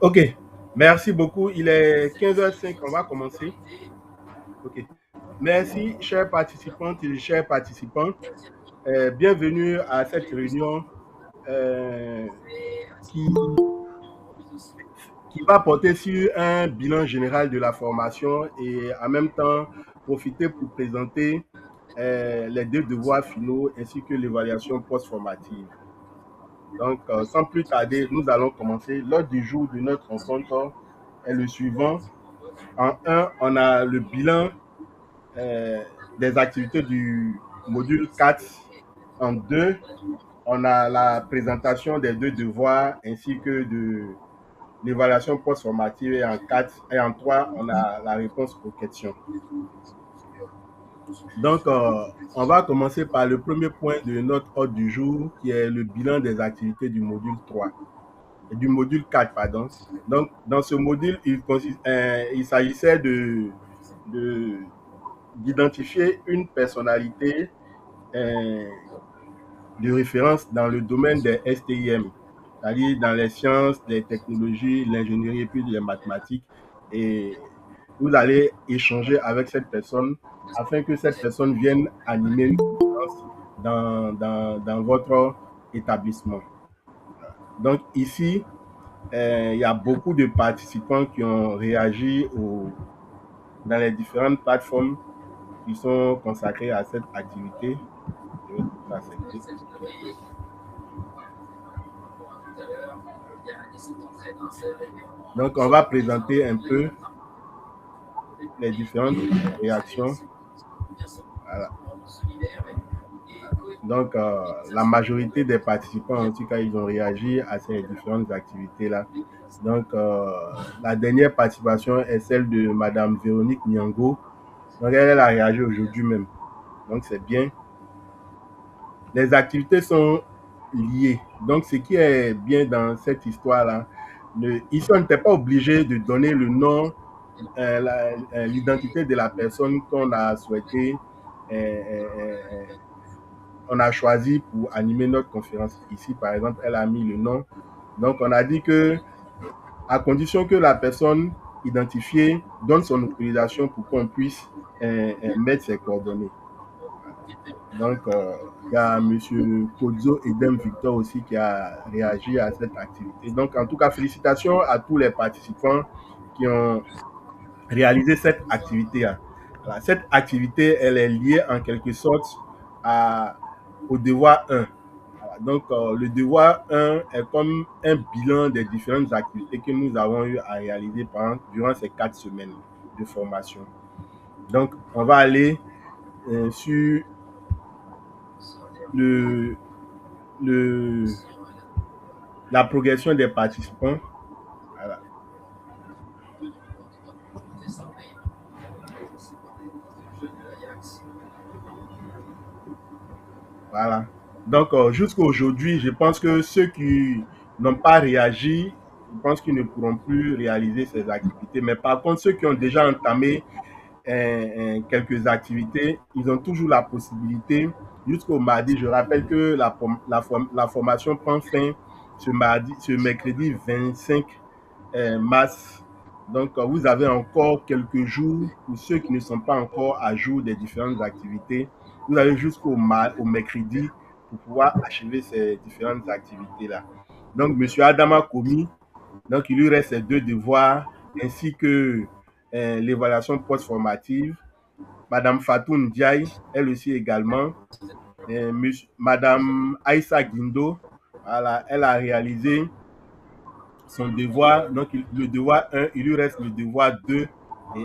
Ok, merci beaucoup. Il est 15h05, on va commencer. Ok, merci, chers participantes et chers participants. Bienvenue à cette réunion euh, qui, qui va porter sur un bilan général de la formation et en même temps profiter pour présenter les deux devoirs finaux ainsi que l'évaluation post-formative. Donc, sans plus tarder, nous allons commencer. L'ordre du jour de notre rencontre est le suivant. En un, on a le bilan euh, des activités du module 4. En deux, on a la présentation des deux devoirs ainsi que de l'évaluation post-formative. Et en 4 et en 3, on a la réponse aux questions. Donc, on va commencer par le premier point de notre ordre du jour qui est le bilan des activités du module 3 et du module 4, pardon. Donc, dans ce module, il s'agissait de d'identifier une personnalité euh, de référence dans le domaine des STIM, c'est-à-dire dans les sciences, les technologies, l'ingénierie et puis les mathématiques. Et vous allez échanger avec cette personne afin que cette personne vienne animer une conférence dans votre établissement. Donc ici, il y a beaucoup de participants qui ont réagi dans les différentes plateformes qui sont consacrées à cette activité. Je vais tout accepter. Donc, on va présenter un peu les différentes réactions. Voilà. Donc, la majorité des participants, en tout cas, ils ont réagi à ces différentes activités-là. Donc, la dernière participation est celle de Madame Véronique Nyango. Donc, elle a réagi aujourd'hui même. Donc, c'est bien. Les activités sont liées. Donc, ce qui est bien dans cette histoire-là, ici, on n'était pas obligé de donner le nom, l'identité de la personne qu'on a souhaité, on a choisi pour animer notre conférence. Ici, par exemple, elle a mis le nom. Donc, on a dit que, à condition que la personne identifiée donne son autorisation pour qu'on puisse mettre ses coordonnées. Donc, il y a M. Kodzo Edem Victor aussi qui a réagi à cette activité. Donc, en tout cas, félicitations à tous les participants qui ont réalisé cette activité. Voilà, cette activité, elle est liée en quelque sorte au devoir 1. Voilà, donc, le devoir 1 est comme un bilan des différentes activités que nous avons eu à réaliser durant ces 4 semaines de formation. Donc, on va aller sur le, le, la progression des participants. Voilà. Voilà. Donc, jusqu'à aujourd'hui, je pense que ceux qui n'ont pas réagi, je pense qu'ils ne pourront plus réaliser ces activités. Mais par contre, ceux qui ont déjà entamé quelques activités, ils ont toujours la possibilité jusqu'au mardi. Je rappelle que la formation prend fin ce mercredi 25 mars. Donc, vous avez encore quelques jours pour ceux qui ne sont pas encore à jour des différentes activités. Vous avez au mercredi pour pouvoir achever ces différentes activités-là. Donc, M. Adama Komi, donc il lui reste ses deux devoirs ainsi que l'évaluation post-formative. Madame Fatou Ndiaye, elle aussi également. Madame Aïssa Guindo, voilà, elle a réalisé son devoir, donc le devoir 1, il lui reste le devoir 2 et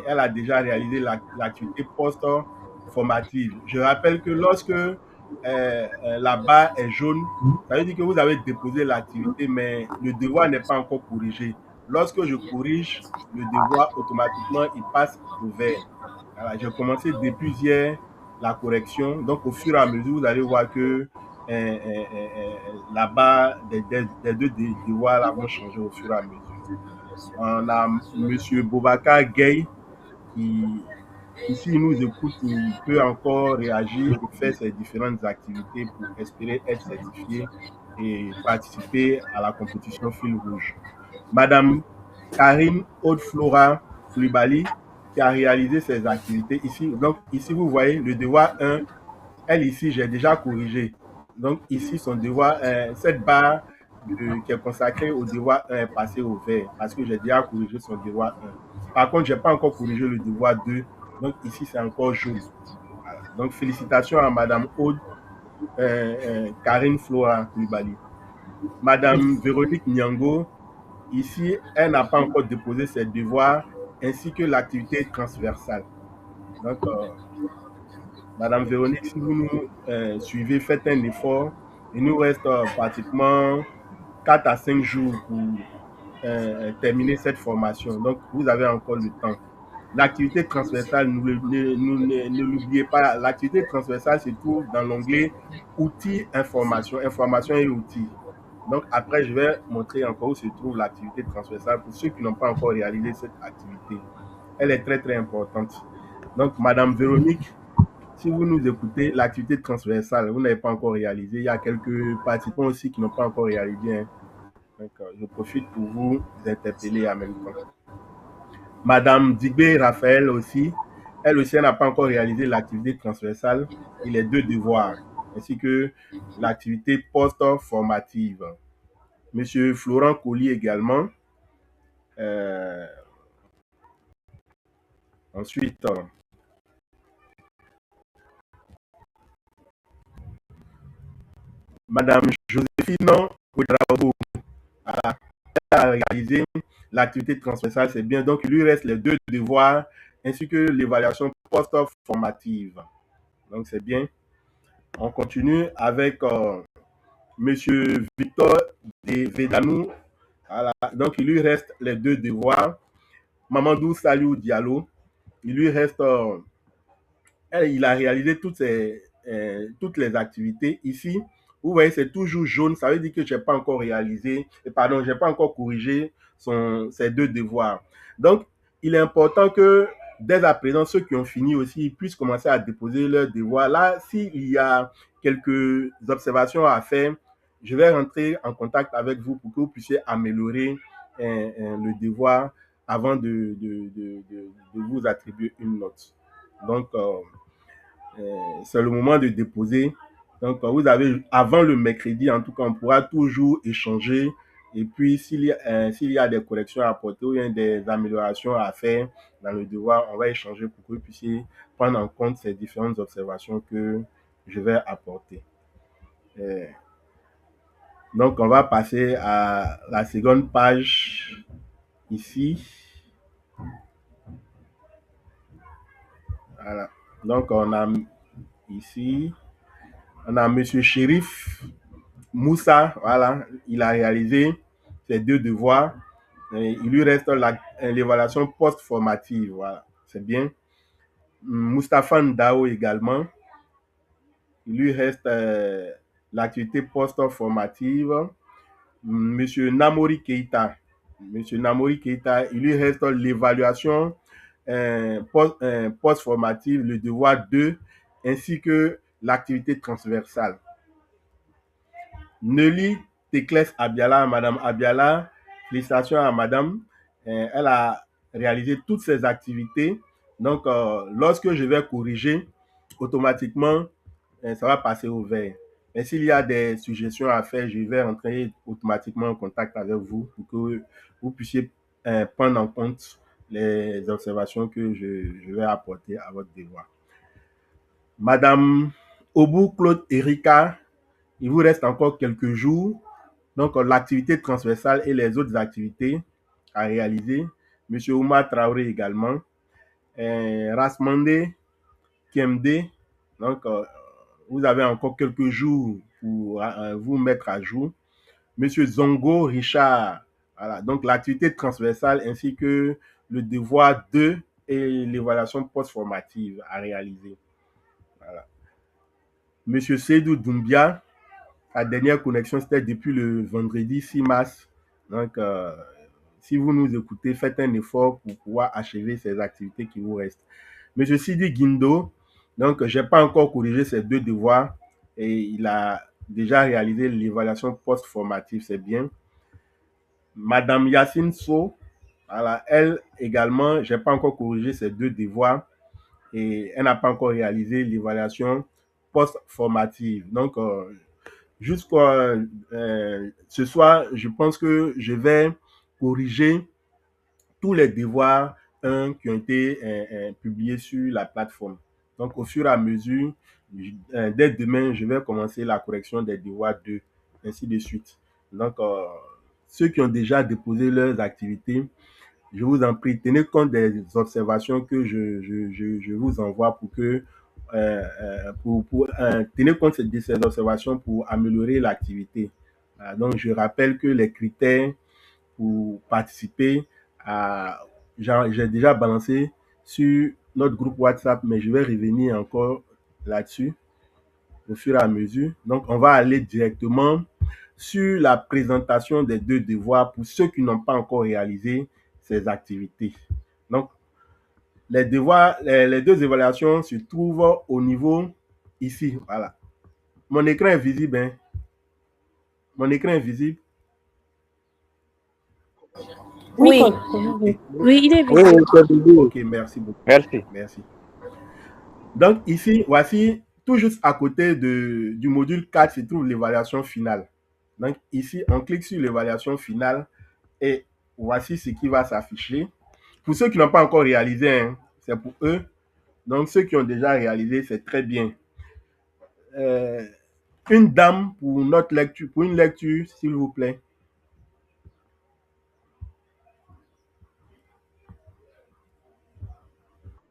elle a déjà réalisé l'activité post-formative. Je rappelle que lorsque la barre est jaune, ça veut dire que vous avez déposé l'activité, mais le devoir n'est pas encore corrigé. Lorsque je corrige le devoir, automatiquement, il passe au vert. Voilà, j'ai commencé depuis hier la correction. Donc, au fur et à mesure, vous allez voir que la barre des deux devoirs là, vont changer au fur et à mesure. On a M. Boubacar Gay qui, ici, il nous écoute, il peut encore réagir et faire ses différentes activités pour espérer être certifié et participer à la compétition fil rouge. Madame Karine Aude-Flora Koulibaly, qui a réalisé ses activités ici. Donc, ici, vous voyez le devoir 1. Elle, ici, j'ai déjà corrigé. Donc, ici, son devoir, cette barre qui est consacrée au devoir 1 est passée au vert parce que j'ai déjà corrigé son devoir 1. Par contre, je n'ai pas encore corrigé le devoir 2. Donc, ici, c'est encore jaune. Voilà. Donc, félicitations à Madame Aude, Karine Flora Koulibaly. Madame Véronique Nyango, ici, elle n'a pas encore déposé ses devoirs ainsi que l'activité transversale. Donc, Madame Véronique, si vous nous suivez, faites un effort. Il nous reste pratiquement 4 à 5 jours pour terminer cette formation. Donc, vous avez encore le temps. L'activité transversale, ne l'oubliez pas, l'activité transversale se trouve dans l'onglet outils, information, information et outils. Donc, après, je vais montrer encore où se trouve l'activité transversale pour ceux qui n'ont pas encore réalisé cette activité. Elle est très, très importante. Donc, Madame Véronique, si vous nous écoutez, l'activité transversale, vous n'avez pas encore réalisé. Il y a quelques participants aussi qui n'ont pas encore réalisé. Hein. Donc, je profite pour vous interpeller en même temps. Madame Digbé Raphaël aussi, elle aussi, elle n'a pas encore réalisé l'activité transversale et les 2 devoirs, ainsi que l'activité post-formative. Monsieur Florent Collier également. Euh, ensuite, Madame Joséphine Ouedraogo a réalisé l'activité transversale, c'est bien. Donc, il lui reste les 2 devoirs ainsi que l'évaluation post-formative. Donc, c'est bien. On continue avec Monsieur Victor de Vedanou. Voilà. Donc, il lui reste les 2 devoirs. Mamadou Saliou Diallo, il lui reste il a réalisé toutes les activités. Ici, vous voyez, c'est toujours jaune. Ça veut dire que je n'ai pas encore réalisé, pardon, je n'ai pas encore corrigé ses 2 devoirs. Donc, il est important que dès à présent, ceux qui ont fini aussi puissent commencer à déposer leurs devoirs. Là, s'il y a quelques observations à faire, je vais rentrer en contact avec vous pour que vous puissiez améliorer le devoir avant de vous attribuer une note. Donc, c'est le moment de déposer. Donc, vous avez, avant le mercredi, en tout cas, on pourra toujours échanger. Et puis, s'il y a des corrections à apporter ou bien des améliorations à faire dans le devoir, on va échanger pour que vous puissiez prendre en compte ces différentes observations que je vais apporter. Donc, on va passer à la seconde page ici. Voilà. Donc, on a ici, on a Monsieur Chérif Moussa, voilà, il a réalisé ses 2 devoirs. Il lui reste l'évaluation post-formative, voilà, c'est bien. Moustapha Ndao également, il lui reste l'activité post-formative. Monsieur Namori Keita, il lui reste l'évaluation post-formative, le devoir 2, ainsi que l'activité transversale. Nelly Teclès Abiala, Madame Abiala, félicitations à Madame. Elle a réalisé toutes ses activités. Donc, lorsque je vais corriger, automatiquement, ça va passer au vert. Mais s'il y a des suggestions à faire, je vais rentrer automatiquement en contact avec vous pour que vous puissiez prendre en compte les observations que je vais apporter à votre devoir. Madame Obou Claude Erika, il vous reste encore quelques jours. Donc, l'activité transversale et les autres activités à réaliser. Monsieur Oumar Traoré également. Rasmande Kiemde. Donc, vous avez encore quelques jours pour vous mettre à jour. Monsieur Zongo Richard. Voilà. Donc, l'activité transversale ainsi que le devoir 2 et l'évaluation post-formative à réaliser. Voilà. Monsieur Seydou Doumbia. La dernière connexion, c'était depuis le vendredi 6 mars. Donc, si vous nous écoutez, faites un effort pour pouvoir achever ces activités qui vous restent. Monsieur Sidi Guindo, donc, je n'ai pas encore corrigé ces 2 devoirs et il a déjà réalisé l'évaluation post-formative, c'est bien. Madame Yacine So, Voilà, elle également, je n'ai pas encore corrigé ses 2 devoirs et elle n'a pas encore réalisé l'évaluation post-formative. Donc, jusqu'à ce soir, je pense que je vais corriger tous les devoirs qui ont été publiés sur la plateforme. Donc, au fur et à mesure, dès demain, je vais commencer la correction des devoirs 2, ainsi de suite. Donc, ceux qui ont déjà déposé leurs activités, je vous en prie, tenez compte des observations que je vous envoie pour que tenez compte de ces observations pour améliorer l'activité. Donc, je rappelle que les critères pour participer à, j'ai déjà balancé sur notre groupe WhatsApp, mais je vais revenir encore là-dessus au fur et à mesure. Donc, on va aller directement sur la présentation des 2 devoirs pour ceux qui n'ont pas encore réalisé ces activités. Donc, les devoirs, les 2 évaluations se trouvent au niveau ici. Voilà. Mon écran est visible. Hein? Mon écran est visible. Oui, Okay. oui, il est Oui, visible. c'est visible. Ok, merci beaucoup. Merci. Merci. Donc ici, voici tout juste à côté du module 4 se trouve l'évaluation finale. Donc ici, on clique sur l'évaluation finale et voici ce qui va s'afficher. Pour ceux qui n'ont pas encore réalisé, hein, c'est pour eux. Donc ceux qui ont déjà réalisé, c'est très bien. Une dame pour notre lecture, pour une lecture, s'il vous plaît.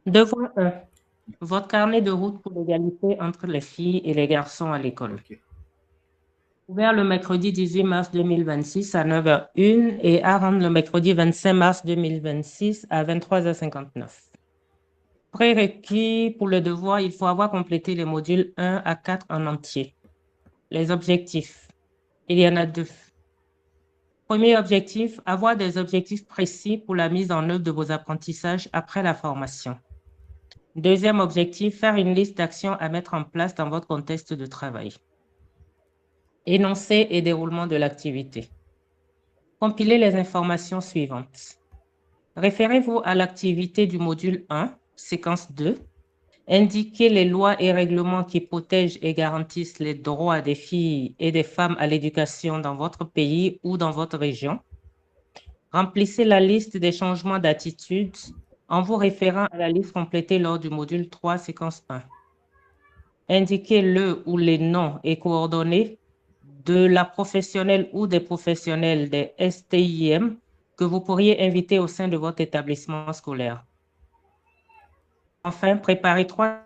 Devoir 1. Votre carnet de route pour l'égalité entre les filles et les garçons à l'école. Ok. Ouvert le mercredi 18 mars 2026 à 9h01 et à rendre le mercredi 25 mars 2026 à 23h59. Prérequis pour le devoir, il faut avoir complété les modules 1 à 4 en entier. Les objectifs, il y en a 2. Premier objectif, avoir des objectifs précis pour la mise en œuvre de vos apprentissages après la formation. Deuxième objectif, faire une liste d'actions à mettre en place dans votre contexte de travail. Énoncé et déroulement de l'activité. Compilez les informations suivantes. Référez-vous à l'activité du module 1, séquence 2. Indiquez les lois et règlements qui protègent et garantissent les droits des filles et des femmes à l'éducation dans votre pays ou dans votre région. Remplissez la liste des changements d'attitude en vous référant à la liste complétée lors du module 3, séquence 1. Indiquez le ou les noms et coordonnées de la professionnelle ou des professionnels des STIM que vous pourriez inviter au sein de votre établissement scolaire. Enfin, préparez 3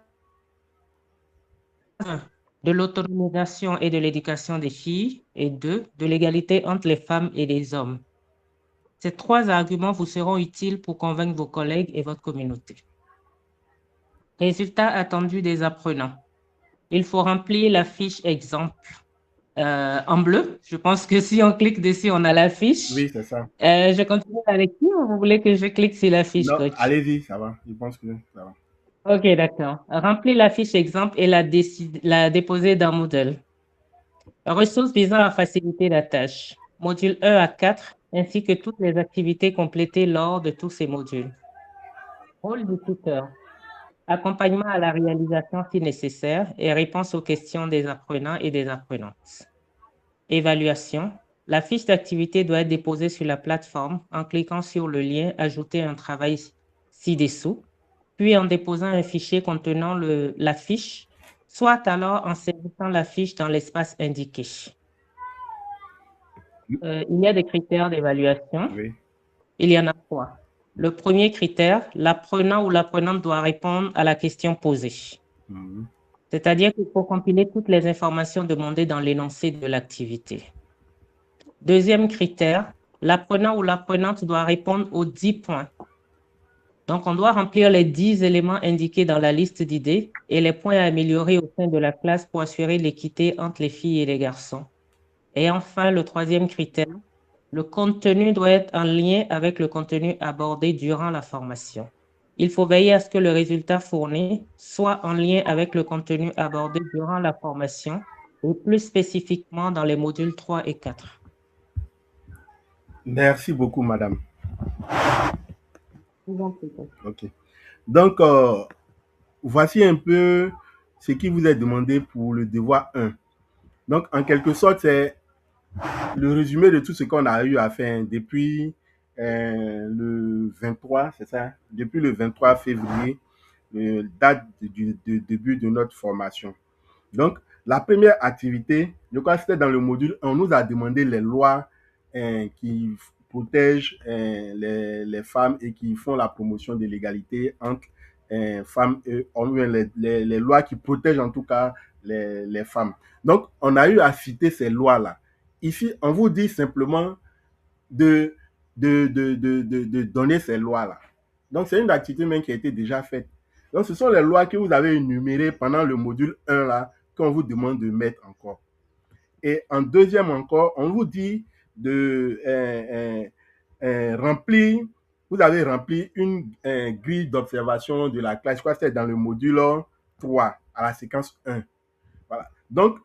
de l'autonomisation et de l'éducation des filles et 2 de l'égalité entre les femmes et les hommes. Ces 3 arguments vous seront utiles pour convaincre vos collègues et votre communauté. Résultats attendus des apprenants. Il faut remplir la fiche exemple en bleu. Je pense que si on clique dessus, on a la fiche. Oui, c'est ça. Je continue la lecture ou vous voulez que je clique sur la fiche, Non, coach? allez-y, ça va. Je pense que ça va. OK, d'accord. Remplir la fiche exemple et la déposer dans Moodle. Ressources visant à faciliter la tâche. Module 1 à 4, ainsi que toutes les activités complétées lors de tous ces modules. Rôle du tuteur. Accompagnement à la réalisation si nécessaire et réponse aux questions des apprenants et des apprenantes. Évaluation. La fiche d'activité doit être déposée sur la plateforme en cliquant sur le lien « Ajouter un travail ci-dessous », puis en déposant un fichier contenant la fiche, soit alors en saisissant la fiche dans l'espace indiqué. Il y a des critères d'évaluation. Oui. Il y en a 3. Le premier critère, l'apprenant ou l'apprenante doit répondre à la question posée. C'est-à-dire qu'il faut compiler toutes les informations demandées dans l'énoncé de l'activité. Deuxième critère, l'apprenant ou l'apprenante doit répondre aux 10 points. Donc, on doit remplir les 10 éléments indiqués dans la liste d'idées et les points à améliorer au sein de la classe pour assurer l'équité entre les filles et les garçons. Et enfin, le troisième critère, le contenu doit être en lien avec le contenu abordé durant la formation. Il faut veiller à ce que le résultat fourni soit en lien avec le contenu abordé durant la formation et plus spécifiquement dans les modules 3 et 4. Merci beaucoup, madame. Ok. Donc, voici un peu ce qui vous est demandé pour le devoir 1. Donc, en quelque sorte, c'est le résumé de tout ce qu'on a eu à faire depuis le 23, c'est ça? Depuis le 23 février, date du début de notre formation. Donc, la première activité, je crois que c'était dans le module, on nous a demandé les lois qui protègent les femmes et qui font la promotion de l'égalité entre femmes et hommes, les lois qui protègent en tout cas les femmes. Donc, on a eu à citer ces lois-là. Ici, on vous dit simplement de donner ces lois-là. Donc, c'est une activité même qui a été déjà faite. Donc, ce sont les lois que vous avez énumérées pendant le module 1 là, qu'on vous demande de mettre encore. Et en deuxième encore, on vous dit de remplir, vous avez rempli une grille d'observation de la classe, je crois que c'est dans le module 3, à la séquence 1. Voilà. Donc,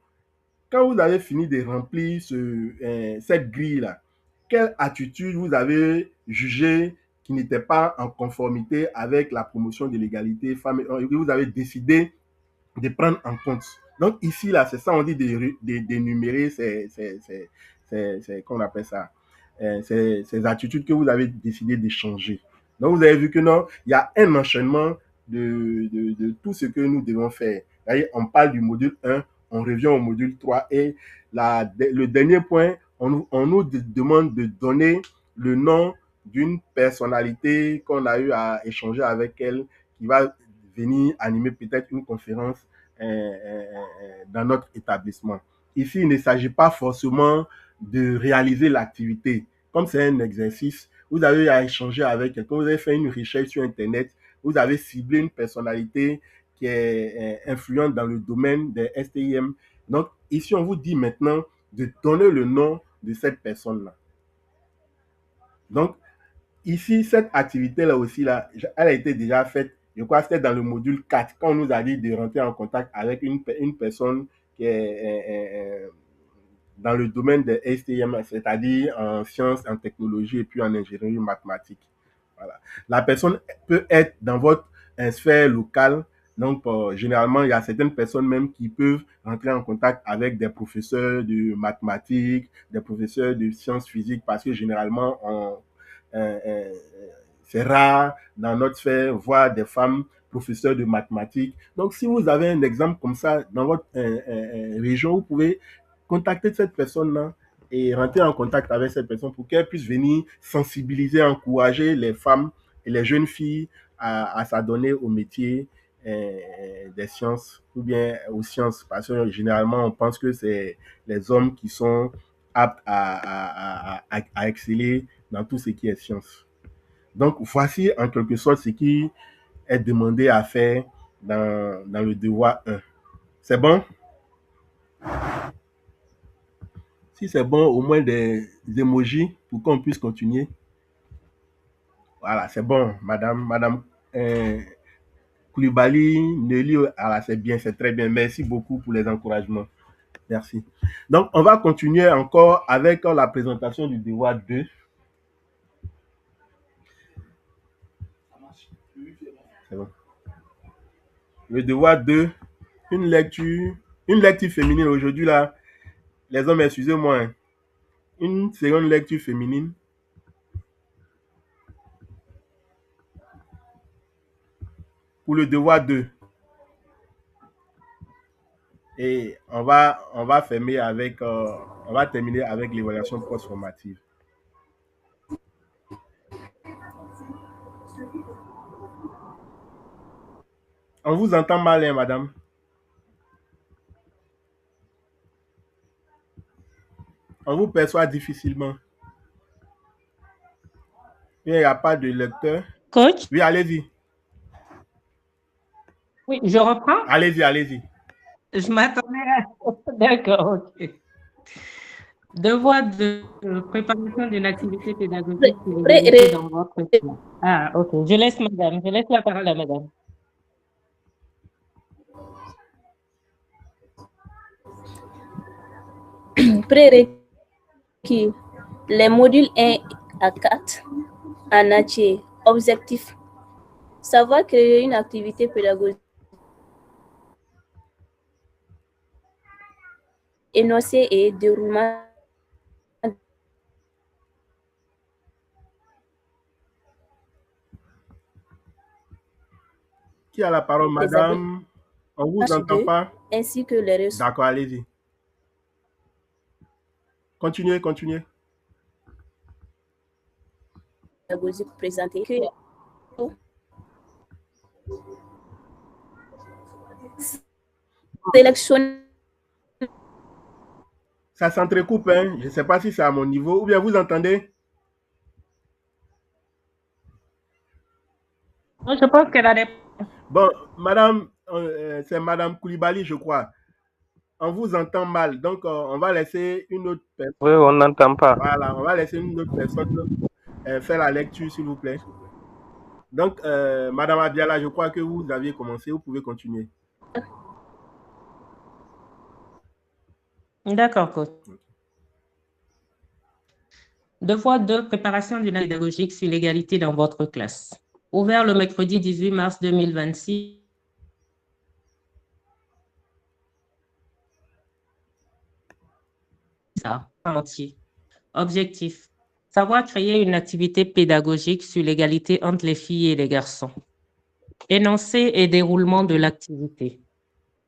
quand vous avez fini de remplir cette grille-là, quelle attitude vous avez jugé qui n'était pas en conformité avec la promotion de l'égalité femmes et hommes, que vous avez décidé de prendre en compte. Donc ici, là, c'est ça, on dit d'énumérer qu'on appelle ça, ces attitudes que vous avez décidé de changer. Donc vous avez vu que non, il y a un enchaînement de tout ce que nous devons faire. D'ailleurs, on parle du module 1, on revient au module 3 et le dernier point, on nous demande de donner le nom d'une personnalité qu'on a eu à échanger avec elle, qui va venir animer peut-être une conférence dans notre établissement. Ici, il ne s'agit pas forcément de réaliser l'activité. Comme c'est un exercice, vous avez à échanger avec quelqu'un, vous avez fait une recherche sur Internet, vous avez ciblé une personnalité qui est influente dans le domaine des STIM. Donc, ici, on vous dit maintenant de donner le nom de cette personne-là. Donc, ici, cette activité-là aussi, là, elle a été déjà faite. Je crois que c'était dans le module 4, quand on nous a dit de rentrer en contact avec une personne qui est dans le domaine des STM, c'est-à-dire en sciences, en technologie et puis en ingénierie mathématique. Voilà. La personne peut être dans votre sphère locale. Donc, généralement, il y a certaines personnes même qui peuvent rentrer en contact avec des professeurs de mathématiques, des professeurs de sciences physiques, parce que généralement, c'est rare dans notre sphère voir des femmes professeurs de mathématiques. Donc, si vous avez un exemple comme ça dans votre région, vous pouvez contacter cette personne-là et rentrer en contact avec cette personne pour qu'elle puisse venir sensibiliser, encourager les femmes et les jeunes filles à s'adonner au métier des sciences ou bien aux sciences. Parce que généralement, on pense que c'est les hommes qui sont aptes à exceller dans tout ce qui est science. Donc, voici en quelque sorte ce qui est demandé à faire dans le devoir 1. C'est bon? Si c'est bon, au moins des emojis pour qu'on puisse continuer. Voilà, c'est bon, madame Koulibaly, Nelly, voilà, c'est bien, c'est très bien. Merci beaucoup pour les encouragements. Merci. Donc, on va continuer encore avec la présentation du devoir 2. C'est bon. Le devoir 2, une lecture féminine aujourd'hui là. Les hommes, excusez-moi. Hein. Une seconde lecture féminine. Pour le devoir 2. Et on va fermer avec, on va terminer avec l'évaluation post-formative. On vous entend mal, hein, madame. On vous perçoit difficilement. Il n'y a pas de lecteur. Coach? Oui, allez-y. Oui, je reprends? Allez-y, allez-y. Je m'attendais à... D'accord, ok. Devoir de préparation d'une activité pédagogique pour réaliser dans votre classe. Ah, ok. Je laisse la parole à madame. Prérequis. Les modules 1 à 4 en entier. Objectif. Savoir créer une activité pédagogique. Énoncé et déroulement. Qui a la parole, madame? On vous entend pas? Ainsi que les ressources. D'accord, allez-y. Continuez. Pédagogique présenté. Sélectionner. Ça s'entrecoupe, hein? Je ne sais pas si c'est à mon niveau. Ou bien vous entendez? Je pense qu'elle a des... Bon, madame, c'est madame Koulibaly, je crois. On vous entend mal. Donc, on va laisser une autre personne. Oui, on n'entend pas. Voilà, on va laisser une autre personne faire la lecture, s'il vous plaît. Donc, madame Abiala, je crois que vous aviez commencé. Vous pouvez continuer. D'accord, coach. Devoir 2, préparation d'une pédagogique sur l'égalité dans votre classe. Ouvert le mercredi 18 mars 2026. Ça, en entier. Objectif. Savoir créer une activité pédagogique sur l'égalité entre les filles et les garçons. Énoncé et déroulement de l'activité.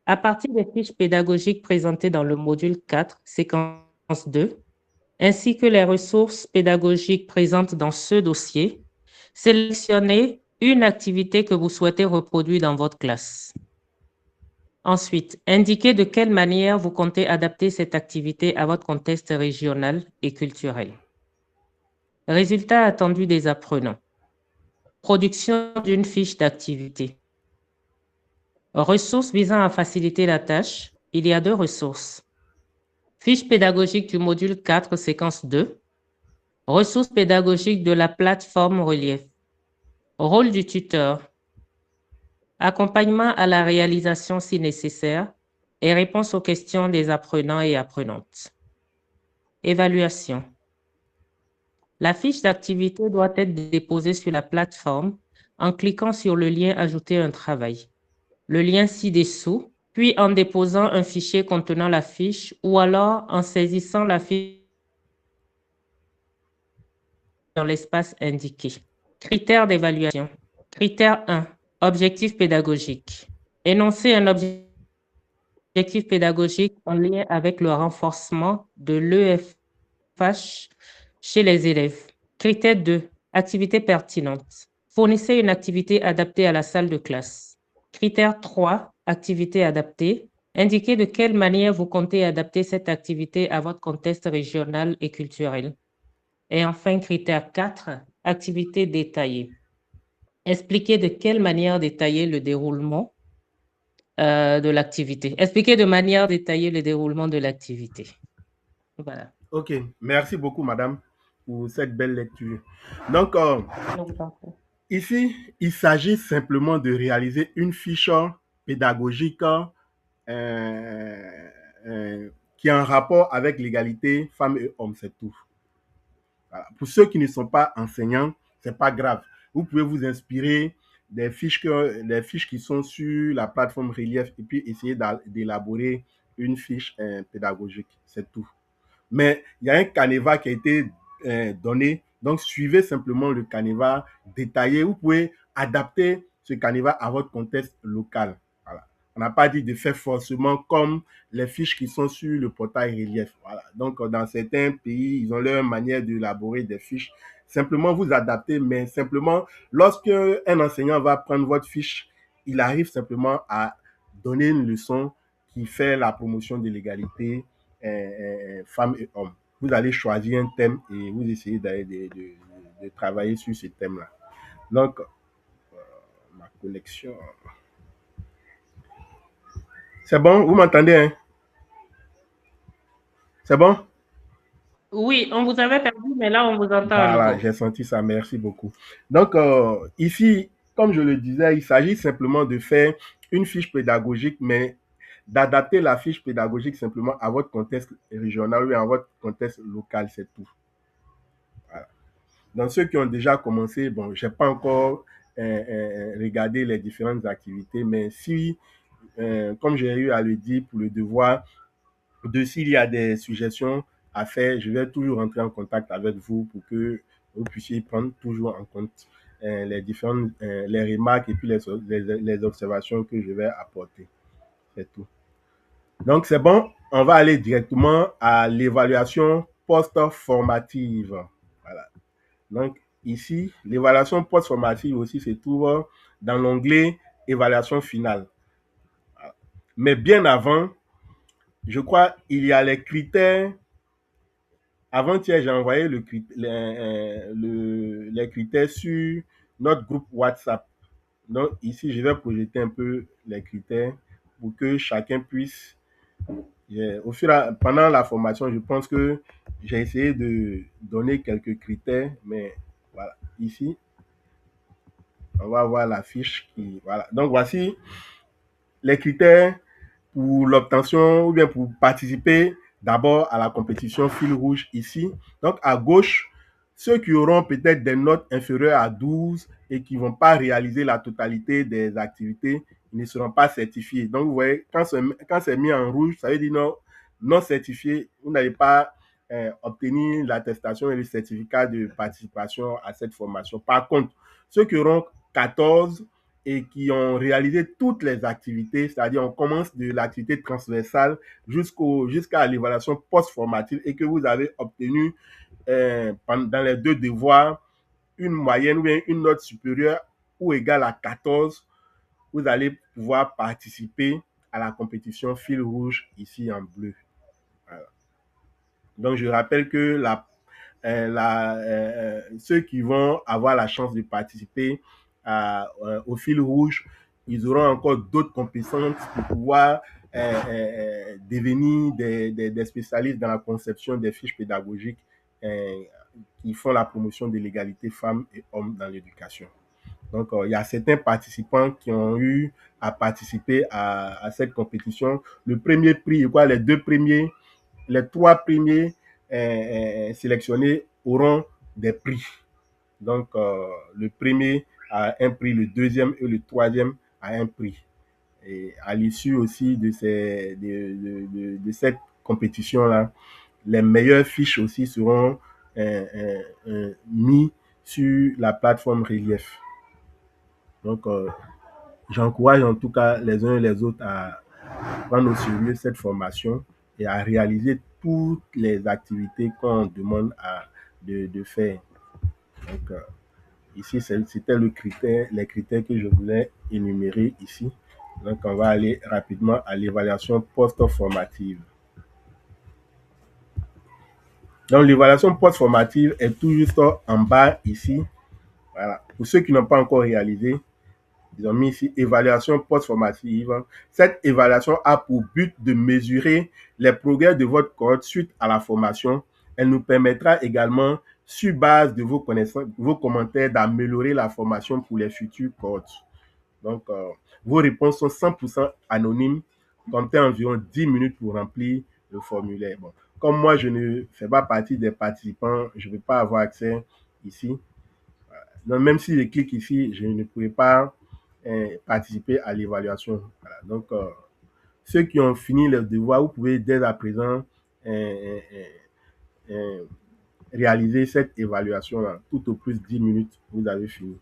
À partir des fiches pédagogiques présentées dans le module 4, séquence 2, ainsi que les ressources pédagogiques présentes dans ce dossier, sélectionnez une activité que vous souhaitez reproduire dans votre classe. Ensuite, indiquez de quelle manière vous comptez adapter cette activité à votre contexte régional et culturel. Résultats attendus des apprenants. Production d'une fiche d'activité. Ressources visant à faciliter la tâche. Il y a 2 ressources. Fiche pédagogique du module 4, séquence 2. Ressources pédagogiques de la plateforme Relief. Rôle du tuteur. Accompagnement à la réalisation si nécessaire et réponse aux questions des apprenants et apprenantes. Évaluation. La fiche d'activité doit être déposée sur la plateforme en cliquant sur le lien « Ajouter un travail ». Le lien ci-dessous, puis en déposant un fichier contenant la fiche ou alors en saisissant la fiche dans l'espace indiqué. Critères d'évaluation. Critère 1. Objectif pédagogique. Énoncer un objectif pédagogique en lien avec le renforcement de l'EFH chez les élèves. Critère 2. Activité pertinente. Fournissez une activité adaptée à la salle de classe. Critère 3. Activité adaptée. Indiquez de quelle manière vous comptez adapter cette activité à votre contexte régional et culturel. Et enfin, critère 4. Activité détaillée. Expliquez de quelle manière détailler le déroulement de l'activité. Expliquez de manière détaillée le déroulement de l'activité. Voilà. Ok, merci beaucoup, madame, pour cette belle lecture. Donc, ici, il s'agit simplement de réaliser une fiche pédagogique qui est en rapport avec l'égalité femmes et hommes, c'est tout. Voilà. Pour ceux qui ne sont pas enseignants, c'est pas grave. Vous pouvez vous inspirer des fiches qui sont sur la plateforme Relief et puis essayer d'élaborer une fiche pédagogique, c'est tout. Mais il y a un canevas qui a été donné, donc suivez simplement le canevas détaillé. Vous pouvez adapter ce canevas à votre contexte local. Voilà. On n'a pas dit de faire forcément comme les fiches qui sont sur le portail Relief. Voilà. Donc, dans certains pays, ils ont leur manière d'élaborer des fiches. Simplement, vous adaptez, mais simplement, lorsque un enseignant va prendre votre fiche, il arrive simplement à donner une leçon qui fait la promotion de l'égalité femmes et hommes. Vous allez choisir un thème et vous essayez de travailler sur ce thème-là. Donc, ma connexion. C'est bon? Vous m'entendez, hein? C'est bon? Oui, on vous avait perdu, mais là, on vous entend Voilà, à nouveau. j'ai senti ça. Merci beaucoup. Donc, ici, comme je le disais, il s'agit simplement de faire une fiche pédagogique, mais d'adapter la fiche pédagogique simplement à votre contexte régional ou à votre contexte local, c'est tout. Voilà. dans ceux qui ont déjà commencé, bon, je n'ai pas encore regardé les différentes activités, mais si, comme j'ai eu à le dire pour le devoir, s'il y a des suggestions à faire, je vais toujours rentrer en contact avec vous pour que vous puissiez prendre toujours en compte les différentes les remarques et puis les observations que je vais apporter. C'est tout. Donc, c'est bon. On va aller directement à l'évaluation post-formative. Voilà. Donc, ici, l'évaluation post-formative aussi se trouve dans l'onglet évaluation finale. Mais bien avant, je crois il y a les critères. Avant-hier, j'ai envoyé les critères sur notre groupe WhatsApp. Donc, ici, je vais projeter un peu les critères pour que chacun puisse. Pendant la formation, je pense que j'ai essayé de donner quelques critères, mais voilà, ici, on va voir la fiche qui. Voilà. Donc, voici les critères pour l'obtention ou bien pour participer d'abord à la compétition fil rouge ici. Donc, à gauche, ceux qui auront peut-être des notes inférieures à 12 et qui ne vont pas réaliser la totalité des activités, ils ne seront pas certifiés. Donc, vous voyez, quand c'est mis en rouge, ça veut dire non certifié, vous n'allez pas obtenir l'attestation et le certificat de participation à cette formation. Par contre, ceux qui auront 14 et qui ont réalisé toutes les activités, c'est-à-dire on commence de l'activité transversale jusqu'à l'évaluation post-formative et que vous avez obtenu dans les 2 devoirs une moyenne ou bien une note supérieure ou égale à 14, vous allez pouvoir participer à la compétition fil rouge ici en bleu. Voilà. Donc, je rappelle que ceux qui vont avoir la chance de participer au fil rouge, ils auront encore d'autres compétences pour pouvoir devenir des spécialistes dans la conception des fiches pédagogiques qui font la promotion de l'égalité femmes et hommes dans l'éducation. Donc, il y a certains participants qui ont eu à participer à cette compétition. Le premier prix, les 3 premiers sélectionnés auront des prix. Donc, le premier a un prix, le deuxième et le troisième a un prix. Et à l'issue aussi de cette compétition-là, les meilleures fiches aussi seront mises sur la plateforme Relief. Donc, j'encourage en tout cas les uns et les autres à prendre au sérieux cette formation et à réaliser toutes les activités qu'on demande de faire. Donc, ici, c'était les critères que je voulais énumérer ici. Donc, on va aller rapidement à l'évaluation post-formative. Donc, l'évaluation post-formative est tout juste en bas ici. Voilà. Pour ceux qui n'ont pas encore réalisé, ils ont mis ici évaluation post-formative. Cette évaluation a pour but de mesurer les progrès de votre cohorte suite à la formation. Elle nous permettra également, sur base de vos connaissances, vos commentaires, d'améliorer la formation pour les futures cohortes. Donc, vos réponses sont 100% anonymes. Comptez environ 10 minutes pour remplir le formulaire. Bon, comme moi, je ne fais pas partie des participants, je ne vais pas avoir accès ici. Donc, même si je clique ici, je ne pourrai pas participer à l'évaluation. Voilà. Donc, ceux qui ont fini le devoir, vous pouvez dès à présent réaliser cette évaluation-là. Tout au plus 10 minutes, vous avez fini.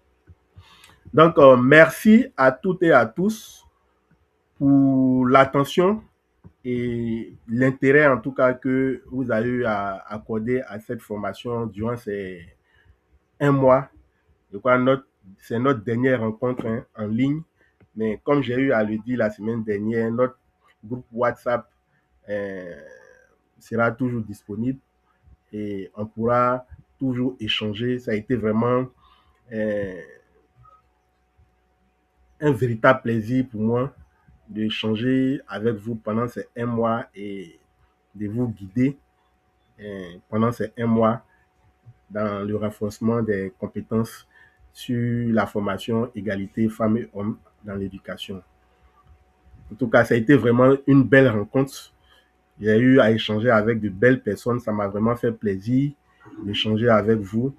Donc, merci à toutes et à tous pour l'attention et l'intérêt en tout cas que vous avez eu à accorder à cette formation durant ces 1 mois. Je crois c'est notre dernière rencontre en ligne, mais comme j'ai eu à le dire la semaine dernière, notre groupe WhatsApp sera toujours disponible et on pourra toujours échanger. Ça a été vraiment un véritable plaisir pour moi d'échanger avec vous pendant ces 1 mois et de vous guider pendant ces 1 mois dans le renforcement des compétences sur la formation égalité femmes et hommes dans l'éducation. En tout cas, ça a été vraiment une belle rencontre. J'ai eu à échanger avec de belles personnes. Ça m'a vraiment fait plaisir d'échanger avec vous.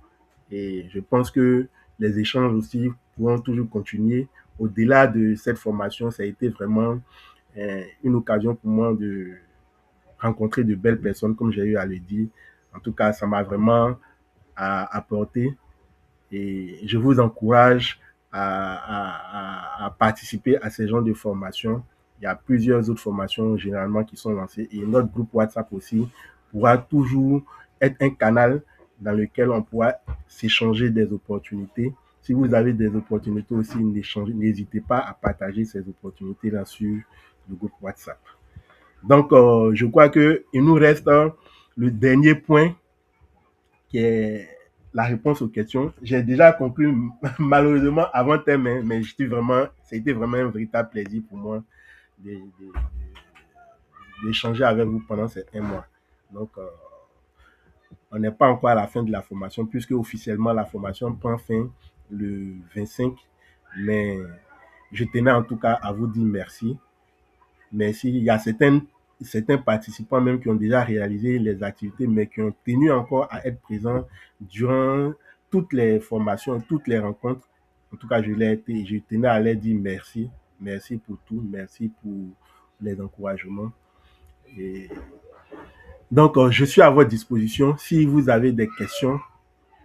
Et je pense que les échanges aussi pourront toujours continuer. Au-delà de cette formation, ça a été vraiment une occasion pour moi de rencontrer de belles personnes, comme j'ai eu à le dire. En tout cas, ça m'a vraiment apporté et je vous encourage à participer à ces genres de formations. Il y a plusieurs autres formations généralement qui sont lancées et notre groupe WhatsApp aussi pourra toujours être un canal dans lequel on pourra s'échanger des opportunités. Si vous avez des opportunités aussi, n'hésitez pas à partager ces opportunités-là sur le groupe WhatsApp. Donc, je crois qu'il nous reste le dernier point qui est la réponse aux questions. J'ai déjà conclu malheureusement avant thème, mais c'était vraiment un véritable plaisir pour moi d'échanger avec vous pendant ces 1 mois. Donc, on n'est pas encore à la fin de la formation, puisque officiellement la formation prend fin le 25. Mais je tenais en tout cas à vous dire merci. Merci. Il y a certains participants même qui ont déjà réalisé les activités, mais qui ont tenu encore à être présents durant toutes les formations, toutes les rencontres. En tout cas, je tenais à leur dire merci. Merci pour tout. Merci pour les encouragements. Et donc, je suis à votre disposition. Si vous avez des questions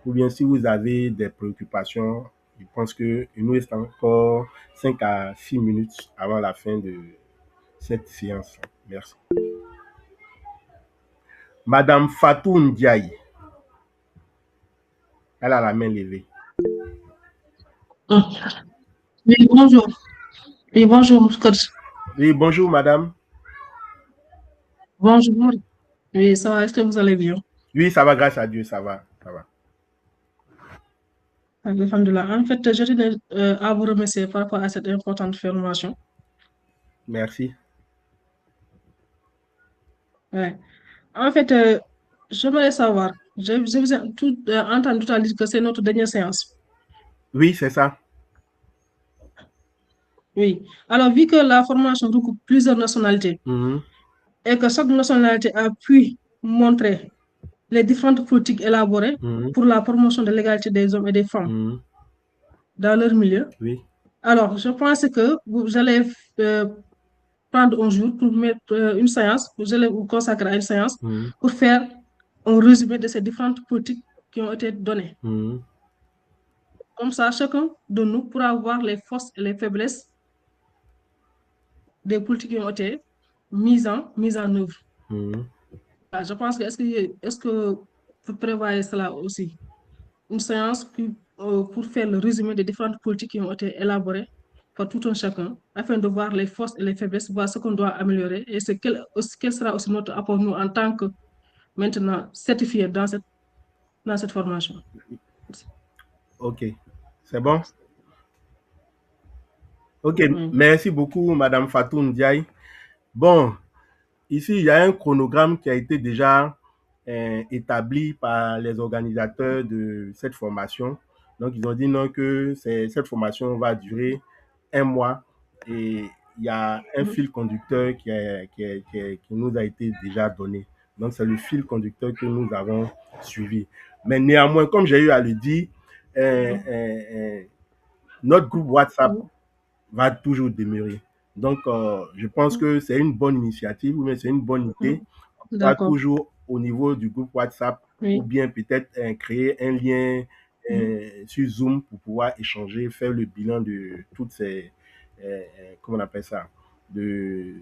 ou bien si vous avez des préoccupations, je pense qu'il nous reste encore 5 à 6 minutes avant la fin de cette séance. Merci. Madame Fatou Ndiaye. Elle a la main levée. Oui, bonjour. Oui, bonjour, coach. Oui, bonjour, madame. Bonjour. Oui, ça va, est-ce que vous allez bien? Oui, ça va, grâce à Dieu, ça va, ça va. Alhamdulillah. En fait, je tenais à vous remercier par rapport à cette importante formation. Merci. Ouais. En fait, j'aimerais savoir, je vous ai entendu tout à l'heure que c'est notre dernière séance. Oui, c'est ça. Oui. Alors, vu que la formation regroupe plusieurs nationalités et que chaque nationalité a pu montrer les différentes politiques élaborées pour la promotion de l'égalité des hommes et des femmes dans leur milieu. Oui. Alors, je pense que vous allez prendre un jour pour mettre une séance, vous allez vous consacrer à une séance pour faire un résumé de ces différentes politiques qui ont été données. Comme ça, chacun de nous pourra voir les forces et les faiblesses des politiques qui ont été mises en œuvre. Je pense que est-ce que vous prévoyez cela aussi? Une séance pour faire le résumé des différentes politiques qui ont été élaborées par tout un chacun, afin de voir les forces et les faiblesses, voir ce qu'on doit améliorer et quel sera aussi notre apport, nous, en tant que maintenant certifiés dans cette formation. Ok, c'est bon? Ok, merci beaucoup, Madame Fatou Ndiaye. Bon, ici, il y a un chronogramme qui a été déjà établi par les organisateurs de cette formation. Donc, ils ont dit non que cette formation va durer 1 mois et il y a un fil conducteur qui nous a été déjà donné. Donc, c'est le fil conducteur que nous avons suivi. Mais néanmoins, comme j'ai eu à le dire, notre groupe WhatsApp va toujours demeurer. Donc, je pense que c'est une bonne initiative ou bien c'est une bonne idée. On va toujours au niveau du groupe WhatsApp ou bien peut-être créer un lien sur Zoom pour pouvoir échanger, faire le bilan de toutes ces, comment on appelle ça, des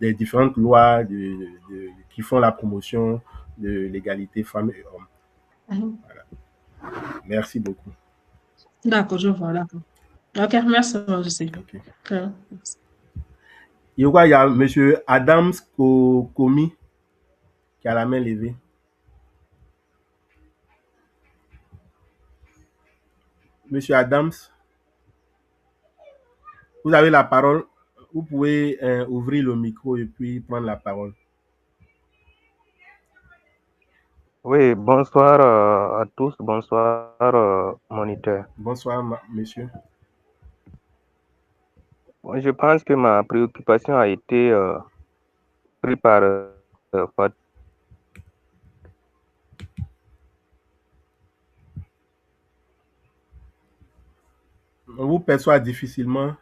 différentes lois qui font la promotion de l'égalité femmes et hommes. Voilà. Merci beaucoup. D'accord, je vois, d'accord. Ok, merci, je sais. Okay. Il y a M. Adams Komi qui a la main levée. Monsieur Adams, vous avez la parole. Vous pouvez ouvrir le micro et puis prendre la parole. Oui, bonsoir à tous. Bonsoir, moniteur. Bonsoir, monsieur. Bon, je pense que ma préoccupation a été prise par On vous perçoit difficilement.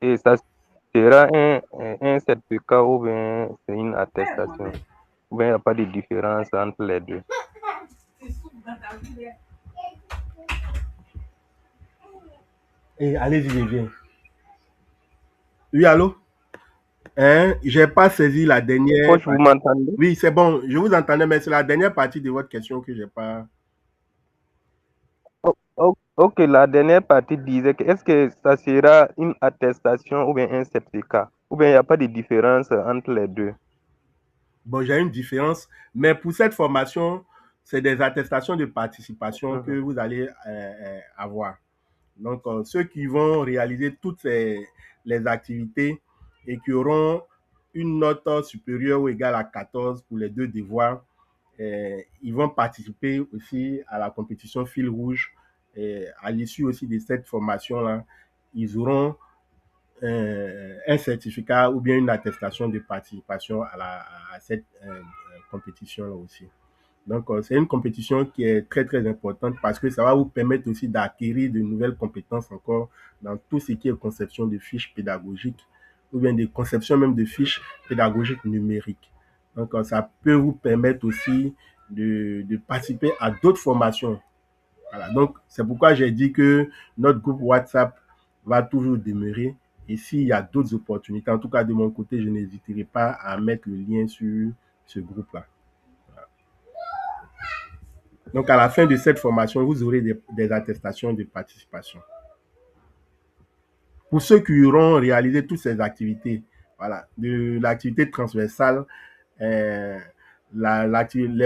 Et ça sera un certificat ou bien c'est une attestation? Ou bien il n'y a pas de différence entre les deux? Allez-y, je viens. Oui, allô? Je n'ai pas saisi la dernière. Coach, vous m'entendez? Oui, c'est bon, je vous entendais, mais c'est la dernière partie de votre question que je n'ai pas. Ok, la dernière partie disait que est-ce que ça sera une attestation ou bien un certificat? Ou bien il n'y a pas de différence entre les deux? Bon, j'ai une différence, mais pour cette formation, c'est des attestations de participation que vous allez avoir. Donc, ceux qui vont réaliser toutes les activités et qui auront une note supérieure ou égale à 14 pour les 2 devoirs, ils vont participer aussi à la compétition fil rouge. À l'issue aussi de cette formation-là, ils auront un certificat ou bien une attestation de participation à cette compétition-là aussi. Donc, c'est une compétition qui est très, très importante parce que ça va vous permettre aussi d'acquérir de nouvelles compétences encore dans tout ce qui est conception de fiches pédagogiques ou bien de conception même de fiches pédagogiques numériques. Donc, ça peut vous permettre aussi de participer à d'autres formations. Voilà. Donc, c'est pourquoi j'ai dit que notre groupe WhatsApp va toujours demeurer. Et s'il y a d'autres opportunités, en tout cas de mon côté, je n'hésiterai pas à mettre le lien sur ce groupe-là. Donc, à la fin de cette formation, vous aurez des attestations de participation. Pour ceux qui auront réalisé toutes ces activités, voilà, de l'activité transversale, les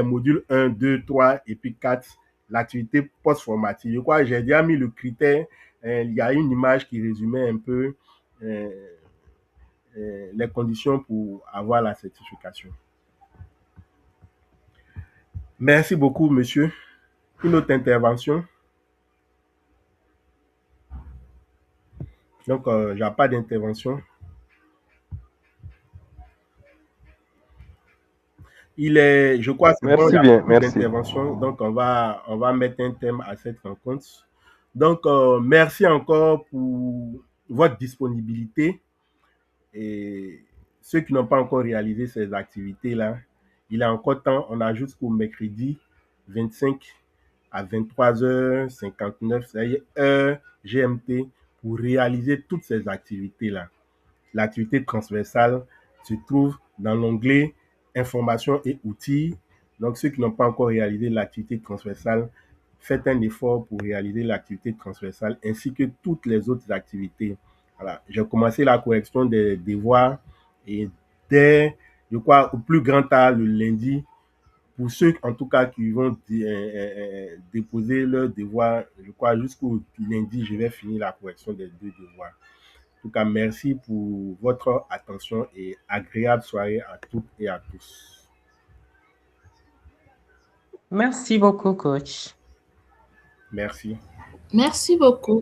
modules 1, 2, 3 et puis 4, l'activité post-formative. Je crois que j'ai déjà mis le critère, il y a une image qui résumait un peu les conditions pour avoir la certification. Merci beaucoup, monsieur. Une autre intervention? Donc, il n'y a pas d'intervention. Je crois, c'est bon, il y a beaucoup d'interventions. Donc, on va mettre un thème à cette rencontre. Donc, merci encore pour votre disponibilité. Et ceux qui n'ont pas encore réalisé ces activités-là, il est encore temps. On a jusqu'au mercredi 25 à 23h59, c'est-à-dire heure GMT, pour réaliser toutes ces activités-là. L'activité transversale se trouve dans l'onglet Informations et outils. Donc, ceux qui n'ont pas encore réalisé l'activité transversale, faites un effort pour réaliser l'activité transversale ainsi que toutes les autres activités. Voilà. J'ai commencé la correction des devoirs et dès, je crois, au plus grand tard le lundi, pour ceux en tout cas qui vont déposer leurs devoirs, je crois jusqu'au lundi, je vais finir la correction des 2 devoirs. En tout cas, merci pour votre attention et agréable soirée à toutes et à tous. Merci beaucoup, coach. Merci. Merci beaucoup.